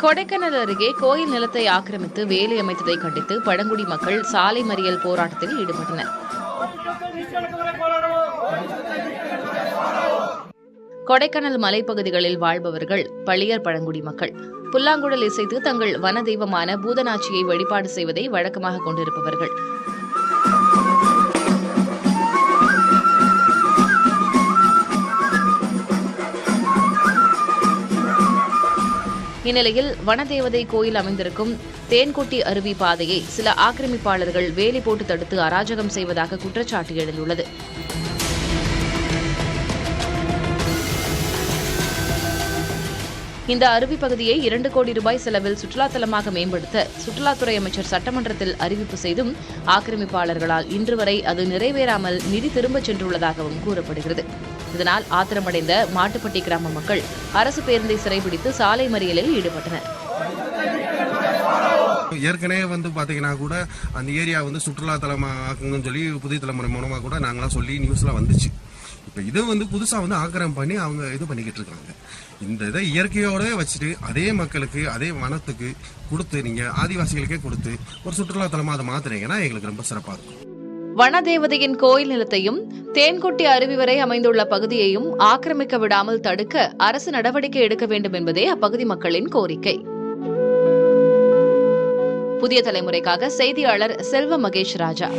கொடைக்கானல் அருகே கோயில் நிலத்தை ஆக்கிரமித்து வேலி அமைத்ததை கண்டித்து பழங்குடி மக்கள் சாலை மறியல் போராட்டத்தில் ஈடுபட்டனர். கொடைக்கானல் மலைப்பகுதிகளில் வாழ்பவர்கள் பளியர் பழங்குடி மக்கள் புல்லாங்குழல் இசைத்து தங்கள் வன தெய்வமான பூதநாச்சியை வழிபாடு செய்வதை வழக்கமாக கொண்டிருப்பவர்கள். இந்நிலையில் வனதேவதை கோயில் அமைந்திருக்கும் தேன்கொட்டி அருவி பாதையை சில ஆக்கிரமிப்பாளர்கள் வேலி போட்டு தடுத்து அராஜகம் செய்வதாக குற்றச்சாட்டு எழுந்துள்ளது. இந்த அருவி பகுதியை 2 கோடி ரூபாய் செலவில் சுற்றுலாத்தலமாக மேம்படுத்த சுற்றுலாத்துறை அமைச்சர் சட்டமன்றத்தில் அறிவிப்பு செய்தும் ஆக்கிரமிப்பாளர்களால் இன்று வரை அது நிறைவேறாமல் நிதி திரும்பச் சென்றுள்ளதாகவும் கூறப்படுகிறது. இதனால் ஆத்திரமடைந்த மாட்டுப்பட்டி கிராம மக்கள் அரசு பேருந்தை சிறைபிடித்து சாலை மறியலில் ஈடுபட்டனர். ஏற்கனவே பாத்தீங்கன்னா கூட அந்த ஏரியா சுற்றுலா தலமா ஆக்குங்கன்னு சொல்லி புதிய தலைமுறை மூலமா கூட நாங்களாம் சொல்லி நியூஸ்லாம் வந்துச்சு. இப்ப இது புதுசா ஆக்கிரமம் பண்ணி அவங்க இது பண்ணிக்கிட்டு இருக்காங்க. இந்த இதை இயற்கையோட வச்சுட்டு அதே மக்களுக்கு அதே வனத்துக்கு கொடுத்து நீங்க ஆதிவாசிகளுக்கே கொடுத்து ஒரு சுற்றுலா தலமா அதை மாத்துறீங்கன்னா எங்களுக்கு ரொம்ப சிறப்பா இருக்கும். வனதேவதையின் கோயில் நிலத்தையும் தேன்கொட்டி அருவி வரை அமைந்துள்ள பகுதியையும் ஆக்கிரமிக்க விடாமல் தடுக்க அரசு நடவடிக்கை எடுக்க வேண்டும் என்பதே அப்பகுதி மக்களின் கோரிக்கை. புதிய தலைமுறைக்காக செய்தியாளர் செல்வ மகேஷ் ராஜா.